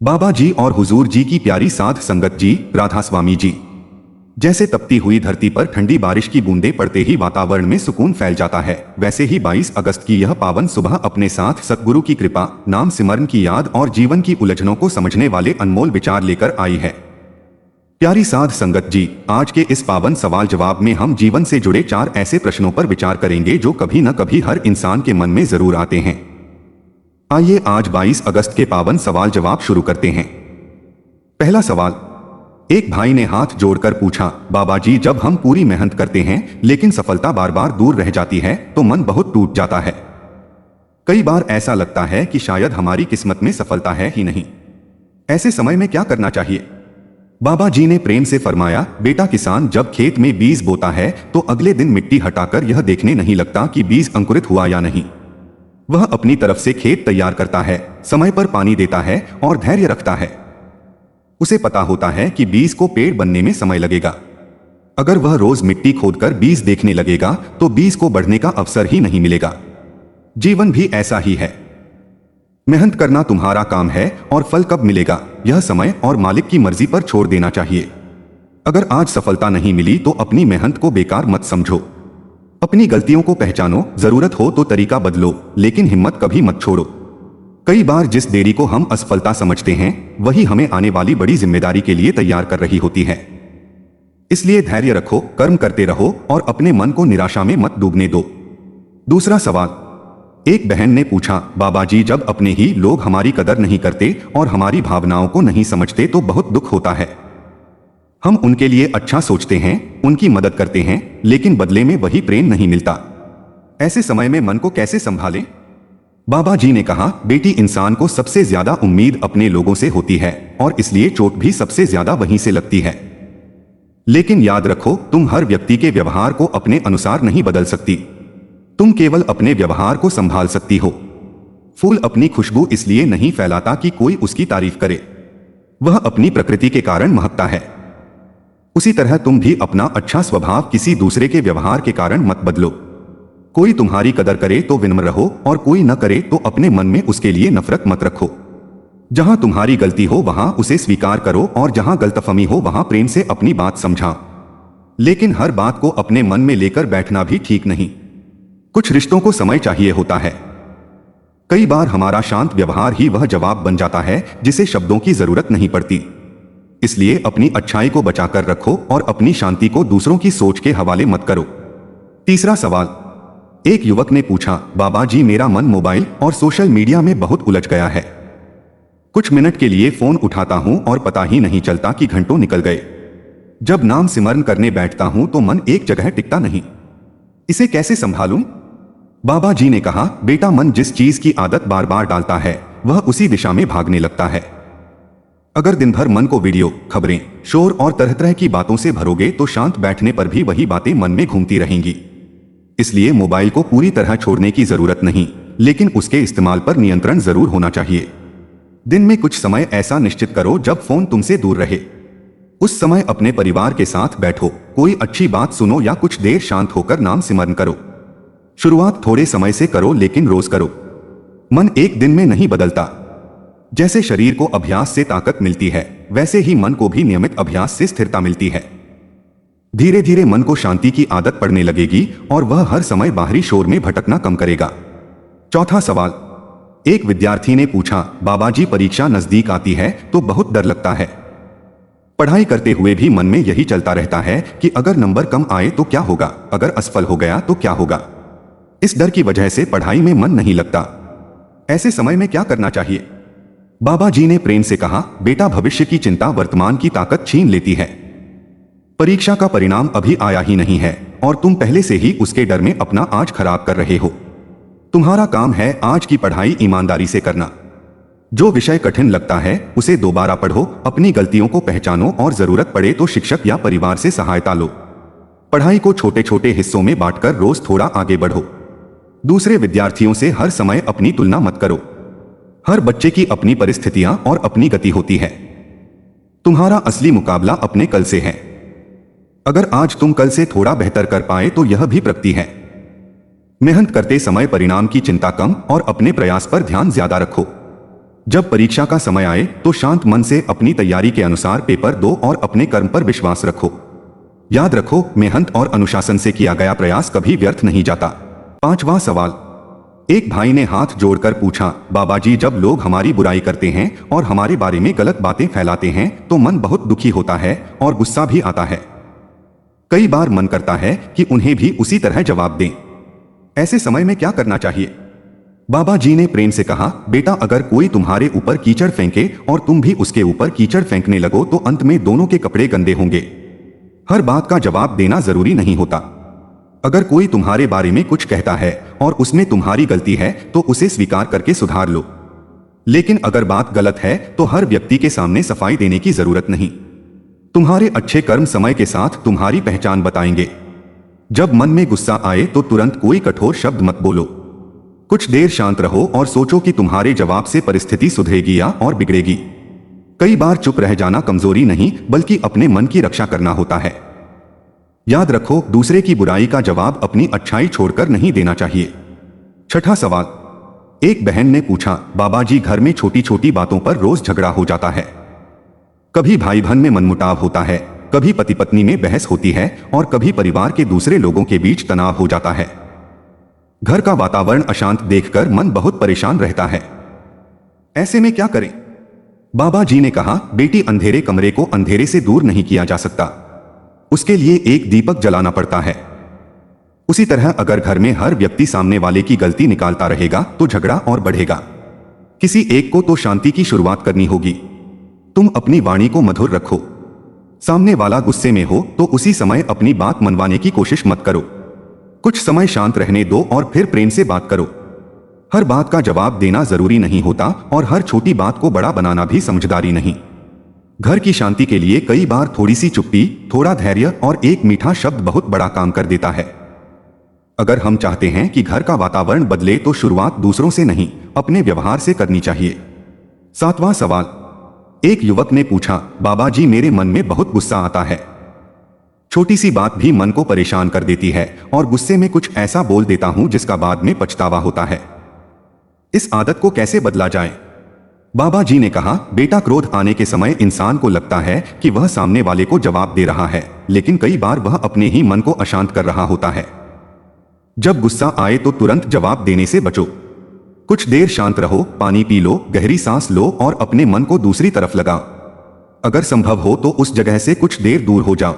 बाबा जी और हुजूर जी की प्यारी साध संगत जी, राधा स्वामी जी। जैसे तपती हुई धरती पर ठंडी बारिश की बूंदें पड़ते ही वातावरण में सुकून फैल जाता है, वैसे ही 22 अगस्त की यह पावन सुबह अपने साथ सतगुरु की कृपा, नाम सिमरन की याद और जीवन की उलझनों को समझने वाले अनमोल विचार लेकर आई है। प्यारी साध संगत जी, आज के इस पावन सवाल जवाब में हम जीवन से जुड़े 4 ऐसे प्रश्नों पर विचार करेंगे जो कभी न कभी हर इंसान के मन में जरूर आते हैं। आइए आज 22 अगस्त के पावन सवाल जवाब शुरू करते हैं। पहला सवाल। एक भाई ने हाथ जोड़कर पूछा, बाबा जी, जब हम पूरी मेहनत करते हैं लेकिन सफलता बार बार दूर रह जाती है तो मन बहुत टूट जाता है। कई बार ऐसा लगता है कि शायद हमारी किस्मत में सफलता है ही नहीं। ऐसे समय में क्या करना चाहिए? बाबा जी ने प्रेम से फरमाया, बेटा, किसान जब खेत में बीज बोता है तो अगले दिन मिट्टी हटाकर यह देखने नहीं लगता कि बीज अंकुरित हुआ या नहीं। वह अपनी तरफ से खेत तैयार करता है, समय पर पानी देता है और धैर्य रखता है। उसे पता होता है कि बीज को पेड़ बनने में समय लगेगा। अगर वह रोज मिट्टी खोदकर बीज देखने लगेगा तो बीज को बढ़ने का अवसर ही नहीं मिलेगा। जीवन भी ऐसा ही है। मेहनत करना तुम्हारा काम है और फल कब मिलेगा यह समय और मालिक की मर्जी पर छोड़ देना चाहिए। अगर आज सफलता नहीं मिली तो अपनी मेहनत को बेकार मत समझो। अपनी गलतियों को पहचानो, जरूरत हो तो तरीका बदलो, लेकिन हिम्मत कभी मत छोड़ो। कई बार जिस देरी को हम असफलता समझते हैं वही हमें आने वाली बड़ी जिम्मेदारी के लिए तैयार कर रही होती है। इसलिए धैर्य रखो, कर्म करते रहो और अपने मन को निराशा में मत डूबने दो। दूसरा सवाल। एक बहन ने पूछा, बाबा जी, जब अपने ही लोग हमारी कदर नहीं करते और हमारी भावनाओं को नहीं समझते तो बहुत दुख होता है। हम उनके लिए अच्छा सोचते हैं, उनकी मदद करते हैं, लेकिन बदले में वही प्रेम नहीं मिलता। ऐसे समय में मन को कैसे संभालें? बाबा जी ने कहा, बेटी, इंसान को सबसे ज्यादा उम्मीद अपने लोगों से होती है और इसलिए चोट भी सबसे ज्यादा वहीं से लगती है। लेकिन याद रखो, तुम हर व्यक्ति के व्यवहार को अपने अनुसार नहीं बदल सकती। तुम केवल अपने व्यवहार को संभाल सकती हो। फूल अपनी खुशबू इसलिए नहीं फैलाता कि कोई उसकी तारीफ करे, वह अपनी प्रकृति के कारण महकता है। उसी तरह तुम भी अपना अच्छा स्वभाव किसी दूसरे के व्यवहार के कारण मत बदलो। कोई तुम्हारी कदर करे तो विनम्र रहो और कोई न करे तो अपने मन में उसके लिए नफरत मत रखो। जहां तुम्हारी गलती हो वहां उसे स्वीकार करो और जहां गलतफहमी हो वहां प्रेम से अपनी बात समझा। लेकिन हर बात को अपने मन में लेकर बैठना भी ठीक नहीं। कुछ रिश्तों को समय चाहिए होता है। कई बार हमारा शांत व्यवहार ही वह जवाब बन जाता है जिसे शब्दों की जरूरत नहीं पड़ती। इसलिए अपनी अच्छाई को बचाकर रखो और अपनी शांति को दूसरों की सोच के हवाले मत करो। तीसरा सवाल। एक युवक ने पूछा, बाबा जी, मेरा मन मोबाइल और सोशल मीडिया में बहुत उलझ गया है। कुछ मिनट के लिए फोन उठाता हूं और पता ही नहीं चलता कि घंटों निकल गए। जब नाम सिमरन करने बैठता हूं तो मन एक जगह टिकता नहीं। इसे कैसे संभालूं? बाबा जी ने कहा, बेटा, मन जिस चीज की आदत बार बार डालता है वह उसी दिशा में भागने लगता है। अगर दिन भर मन को वीडियो, खबरें, शोर और तरह तरह की बातों से भरोगे तो शांत बैठने पर भी वही बातें मन में घूमती रहेंगी। इसलिए मोबाइल को पूरी तरह छोड़ने की जरूरत नहीं, लेकिन उसके इस्तेमाल पर नियंत्रण जरूर होना चाहिए। दिन में कुछ समय ऐसा निश्चित करो जब फोन तुमसे दूर रहे। उस समय अपने परिवार के साथ बैठो, कोई अच्छी बात सुनो या कुछ देर शांत होकर नाम सिमरन करो। शुरुआत थोड़े समय से करो लेकिन रोज करो। मन एक दिन में नहीं बदलता। जैसे शरीर को अभ्यास से ताकत मिलती है वैसे ही मन को भी नियमित अभ्यास से स्थिरता मिलती है। धीरे धीरे मन को शांति की आदत पड़ने लगेगी और वह हर समय बाहरी शोर में भटकना कम करेगा। चौथा सवाल। एक विद्यार्थी ने पूछा, बाबा जी, परीक्षा नजदीक आती है तो बहुत डर लगता है। पढ़ाई करते हुए भी मन में यही चलता रहता है कि अगर नंबर कम आए तो क्या होगा, अगर असफल हो गया तो क्या होगा। इस डर की वजह से पढ़ाई में मन नहीं लगता। ऐसे समय में क्या करना चाहिए? बाबा जी ने प्रेम से कहा, बेटा, भविष्य की चिंता वर्तमान की ताकत छीन लेती है। परीक्षा का परिणाम अभी आया ही नहीं है और तुम पहले से ही उसके डर में अपना आज खराब कर रहे हो। तुम्हारा काम है आज की पढ़ाई ईमानदारी से करना। जो विषय कठिन लगता है उसे दोबारा पढ़ो, अपनी गलतियों को पहचानो और जरूरत पड़े तो शिक्षक या परिवार से सहायता लो। पढ़ाई को छोटे छोटे हिस्सों में बांटकर रोज थोड़ा आगे बढ़ो। दूसरे विद्यार्थियों से हर समय अपनी तुलना मत करो। हर बच्चे की अपनी परिस्थितियां और अपनी गति होती है। तुम्हारा असली मुकाबला अपने कल से है। अगर आज तुम कल से थोड़ा बेहतर कर पाए तो यह भी प्रगति है। मेहनत करते समय परिणाम की चिंता कम और अपने प्रयास पर ध्यान ज्यादा रखो। जब परीक्षा का समय आए तो शांत मन से अपनी तैयारी के अनुसार पेपर दो और अपने कर्म पर विश्वास रखो। याद रखो, मेहनत और अनुशासन से किया गया प्रयास कभी व्यर्थ नहीं जाता। 5वां सवाल। एक भाई ने हाथ जोड़कर पूछा, बाबा जी, जब लोग हमारी बुराई करते हैं और हमारे बारे में गलत बातें फैलाते हैं तो मन बहुत दुखी होता है और गुस्सा भी आता है। कई बार मन करता है कि उन्हें भी उसी तरह जवाब दें। ऐसे समय में क्या करना चाहिए? बाबा जी ने प्रेम से कहा, बेटा, अगर कोई तुम्हारे ऊपर कीचड़ फेंके और तुम भी उसके ऊपर कीचड़ फेंकने लगो तो अंत में दोनों के कपड़े गंदे होंगे। हर बात का जवाब देना जरूरी नहीं होता। अगर कोई तुम्हारे बारे में कुछ कहता है और उसमें तुम्हारी गलती है तो उसे स्वीकार करके सुधार लो। लेकिन अगर बात गलत है तो हर व्यक्ति के सामने सफाई देने की जरूरत नहीं। तुम्हारे अच्छे कर्म समय के साथ तुम्हारी पहचान बताएंगे। जब मन में गुस्सा आए तो तुरंत कोई कठोर शब्द मत बोलो। कुछ देर शांत रहो और सोचो कि तुम्हारे जवाब से परिस्थिति सुधरेगी या और बिगड़ेगी। कई बार चुप रह जाना कमजोरी नहीं बल्कि अपने मन की रक्षा करना होता है। याद रखो, दूसरे की बुराई का जवाब अपनी अच्छाई छोड़कर नहीं देना चाहिए। 6वां सवाल। एक बहन ने पूछा, बाबा जी, घर में छोटी छोटी बातों पर रोज झगड़ा हो जाता है। कभी भाई बहन में मनमुटाव होता है, कभी पति पत्नी में बहस होती है और कभी परिवार के दूसरे लोगों के बीच तनाव हो जाता है। घर का वातावरण अशांत देखकर मन बहुत परेशान रहता है। ऐसे में क्या करें? बाबा जी ने कहा, बेटी, अंधेरे कमरे को अंधेरे से दूर नहीं किया जा सकता, उसके लिए एक दीपक जलाना पड़ता है। उसी तरह अगर घर में हर व्यक्ति सामने वाले की गलती निकालता रहेगा तो झगड़ा और बढ़ेगा। किसी एक को तो शांति की शुरुआत करनी होगी। तुम अपनी वाणी को मधुर रखो। सामने वाला गुस्से में हो तो उसी समय अपनी बात मनवाने की कोशिश मत करो। कुछ समय शांत रहने दो और फिर प्रेम से बात करो। हर बात का जवाब देना जरूरी नहीं होता और हर छोटी बात को बड़ा बनाना भी समझदारी नहीं। घर की शांति के लिए कई बार थोड़ी सी चुप्पी, थोड़ा धैर्य और एक मीठा शब्द बहुत बड़ा काम कर देता है। अगर हम चाहते हैं कि घर का वातावरण बदले तो शुरुआत दूसरों से नहीं, अपने व्यवहार से करनी चाहिए। 7वां सवाल। एक युवक ने पूछा, बाबा जी, मेरे मन में बहुत गुस्सा आता है। छोटी सी बात भी मन को परेशान कर देती है और गुस्से में कुछ ऐसा बोल देता हूं जिसका बाद में पछतावा होता है। इस आदत को कैसे बदला जाए? बाबा जी ने कहा, बेटा, क्रोध आने के समय इंसान को लगता है कि वह सामने वाले को जवाब दे रहा है, लेकिन कई बार वह अपने ही मन को अशांत कर रहा होता है। जब गुस्सा आए तो तुरंत जवाब देने से बचो। कुछ देर शांत रहो, पानी पी लो, गहरी सांस लो और अपने मन को दूसरी तरफ लगाओ। अगर संभव हो तो उस जगह से कुछ देर दूर हो जाओ।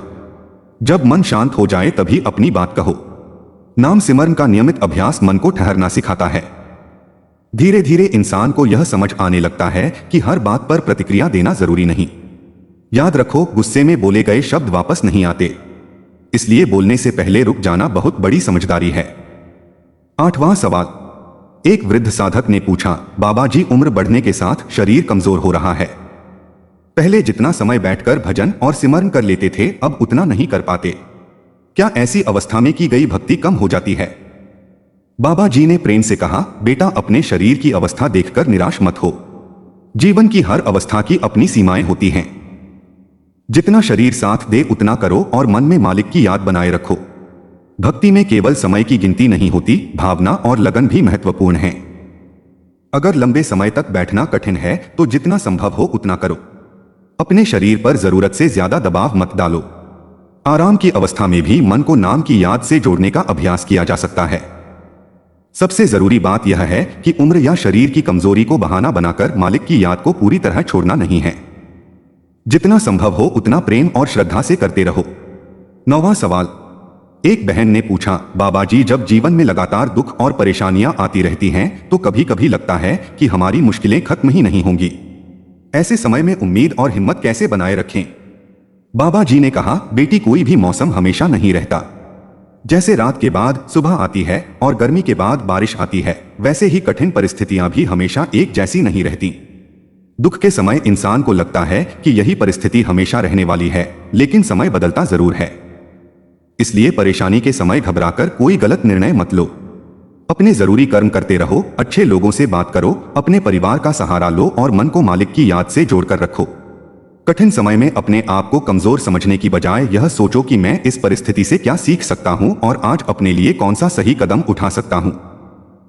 जब मन शांत हो जाए तभी अपनी बात कहो। नाम सिमरन का नियमित अभ्यास मन को ठहरना सिखाता है। धीरे धीरे इंसान को यह समझ आने लगता है कि हर बात पर प्रतिक्रिया देना जरूरी नहीं। याद रखो, गुस्से में बोले गए शब्द वापस नहीं आते, इसलिए बोलने से पहले रुक जाना बहुत बड़ी समझदारी है। 8वां सवाल। एक वृद्ध साधक ने पूछा, बाबा जी, उम्र बढ़ने के साथ शरीर कमजोर हो रहा है। पहले जितना समय बैठकर भजन और सिमरन कर लेते थे अब उतना नहीं कर पाते। क्या ऐसी अवस्था में की गई भक्ति कम हो जाती है? बाबा जी ने प्रेम से कहा, बेटा, अपने शरीर की अवस्था देखकर निराश मत हो। जीवन की हर अवस्था की अपनी सीमाएं होती हैं। जितना शरीर साथ दे उतना करो और मन में मालिक की याद बनाए रखो। भक्ति में केवल समय की गिनती नहीं होती, भावना और लगन भी महत्वपूर्ण है। अगर लंबे समय तक बैठना कठिन है तो जितना संभव हो उतना करो। अपने शरीर पर जरूरत से ज्यादा दबाव मत डालो। आराम की अवस्था में भी मन को नाम की याद से जोड़ने का अभ्यास किया जा सकता है। सबसे जरूरी बात यह है कि उम्र या शरीर की कमजोरी को बहाना बनाकर मालिक की याद को पूरी तरह छोड़ना नहीं है। जितना संभव हो उतना प्रेम और श्रद्धा से करते रहो। 9वां सवाल। एक बहन ने पूछा, बाबा जी, जब जीवन में लगातार दुख और परेशानियां आती रहती हैं तो कभी कभी लगता है कि हमारी मुश्किलें खत्म ही नहीं होंगी। ऐसे समय में उम्मीद और हिम्मत कैसे बनाए रखें? बाबा जी ने कहा, बेटी, कोई भी मौसम हमेशा नहीं रहता। जैसे रात के बाद सुबह आती है और गर्मी के बाद बारिश आती है, वैसे ही कठिन परिस्थितियां भी हमेशा एक जैसी नहीं रहती। दुख के समय इंसान को लगता है कि यही परिस्थिति हमेशा रहने वाली है, लेकिन समय बदलता जरूर है। इसलिए परेशानी के समय घबराकर कोई गलत निर्णय मत लो। अपने जरूरी कर्म करते रहो, अच्छे लोगों से बात करो, अपने परिवार का सहारा लो और मन को मालिक की याद से जोड़कर रखो। कठिन समय में अपने आप को कमजोर समझने की बजाय यह सोचो कि मैं इस परिस्थिति से क्या सीख सकता हूं और आज अपने लिए कौन सा सही कदम उठा सकता हूं।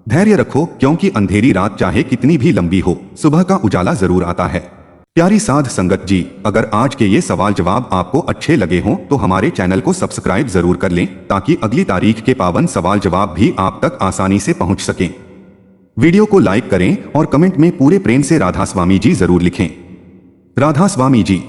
धैर्य रखो, क्योंकि अंधेरी रात चाहे कितनी भी लंबी हो, सुबह का उजाला जरूर आता है। प्यारी साध संगत जी, अगर आज के ये सवाल जवाब आपको अच्छे लगे हों तो हमारे चैनल को सब्सक्राइब जरूर कर लें, ताकि अगली तारीख के पावन सवाल जवाब भी आप तक आसानी से पहुंच सकें। वीडियो को लाइक करें और कमेंट में पूरे प्रेम से राधा स्वामी जी जरूर लिखें। राधा स्वामी जी।